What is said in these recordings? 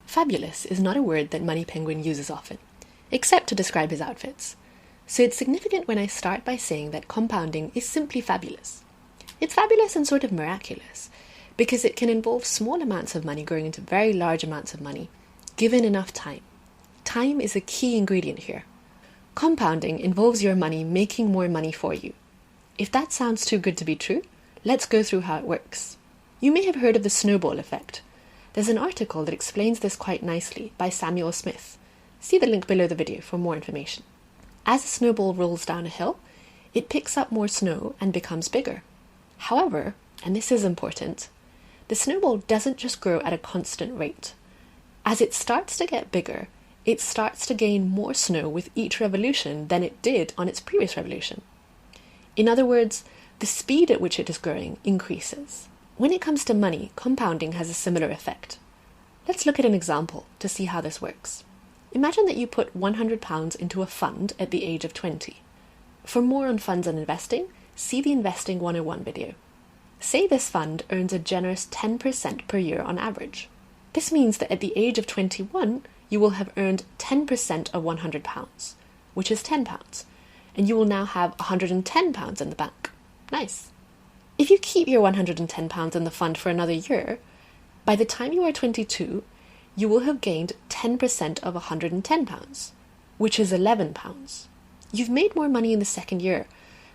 Fabulous is not a word that Money Penguin uses often, except to describe his outfits. So it's significant when I start by saying that compounding is simply fabulous. It's fabulous and sort of miraculous, because it can involve small amounts of money growing into very large amounts of money, given enough time. Time is a key ingredient here. Compounding involves your money making more money for you. If that sounds too good to be true, let's go through how it works. You may have heard of the snowball effect. There's an article that explains this quite nicely by Samuel Smith. See the link below the video for more information. As a snowball rolls down a hill, it picks up more snow and becomes bigger. However, and this is important, the snowball doesn't just grow at a constant rate. As it starts to get bigger, it starts to gain more snow with each revolution than it did on its previous revolution. In other words, the speed at which it is growing increases. When it comes to money, compounding has a similar effect. Let's look at an example to see how this works. Imagine that you put £100 into a fund at the age of 20. For more on funds and investing, see the Investing 101 video. Say this fund earns a generous 10% per year on average. This means that at the age of 21, you will have earned 10% of £100, which is £10, and you will now have £110 in the bank. Nice. If you keep your £110 in the fund for another year, by the time you are 22, you will have gained 10% of £110, which is £11. You've made more money in the second year,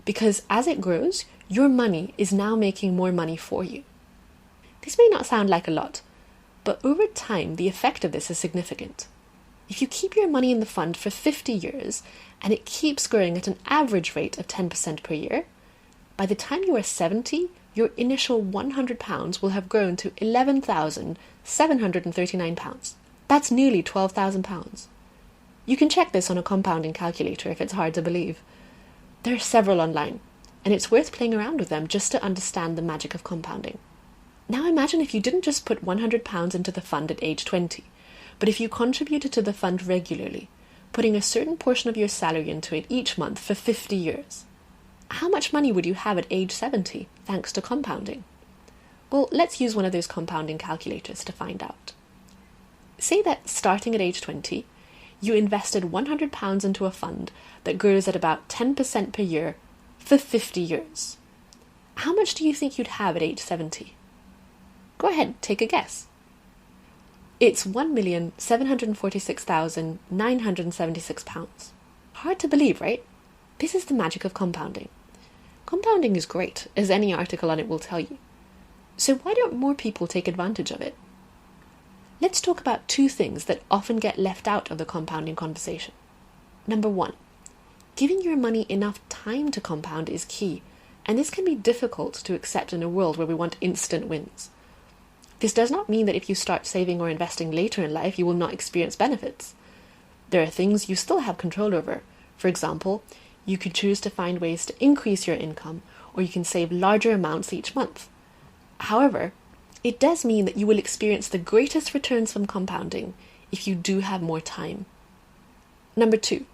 because as it grows, your money is now making more money for you. This may not sound like a lot, but over time, the effect of this is significant. If you keep your money in the fund for 50 years, and it keeps growing at an average rate of 10% per year, by the time you are 70, your initial £100 will have grown to £11,739. That's nearly £12,000. You can check this on a compounding calculator if it's hard to believe. There are several online, and it's worth playing around with them just to understand the magic of compounding. Now imagine if you didn't just put £100 into the fund at age 20, but if you contributed to the fund regularly, putting a certain portion of your salary into it each month for 50 years. How much money would you have at age 70, thanks to compounding? Well, let's use one of those compounding calculators to find out. Say that starting at age 20, you invested £100 into a fund that grows at about 10% per year for 50 years. How much do you think you'd have at age 70? Go ahead, take a guess. It's £1,746,976. Hard to believe, right? This is the magic of compounding. Compounding is great, as any article on it will tell you. So why don't more people take advantage of it? Let's talk about two things that often get left out of the compounding conversation. Number one, giving your money enough time to compound is key, and this can be difficult to accept in a world where we want instant wins. This does not mean that if you start saving or investing later in life, you will not experience benefits. There are things you still have control over. For example, you could choose to find ways to increase your income, or you can save larger amounts each month. However, it does mean that you will experience the greatest returns from compounding if you do have more time. Number two,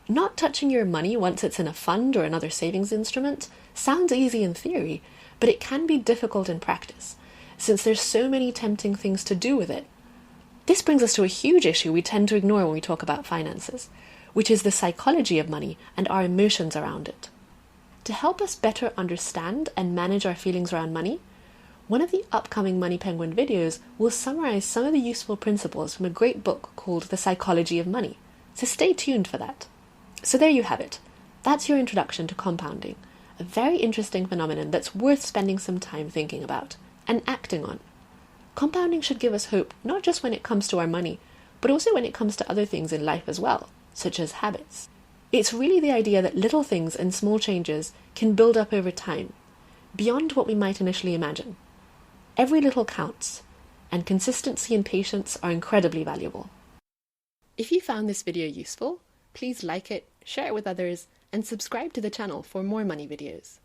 not touching your money once it's in a fund or another savings instrument sounds easy in theory, but it can be difficult in practice, since there's so many tempting things to do with it. This brings us to a huge issue we tend to ignore when we talk about finances, which is the psychology of money and our emotions around it. To help us better understand and manage our feelings around money, one of the upcoming Money Penguin videos will summarize some of the useful principles from a great book called The Psychology of Money, so stay tuned for that. So there you have it. That's your introduction to compounding, a very interesting phenomenon that's worth spending some time thinking about and acting on. Compounding should give us hope not just when it comes to our money, but also when it comes to other things in life as well, such as habits. It's really the idea that little things and small changes can build up over time, beyond what we might initially imagine. Every little counts, and consistency and patience are incredibly valuable. If you found this video useful, please like it, share it with others, and subscribe to the channel for more money videos.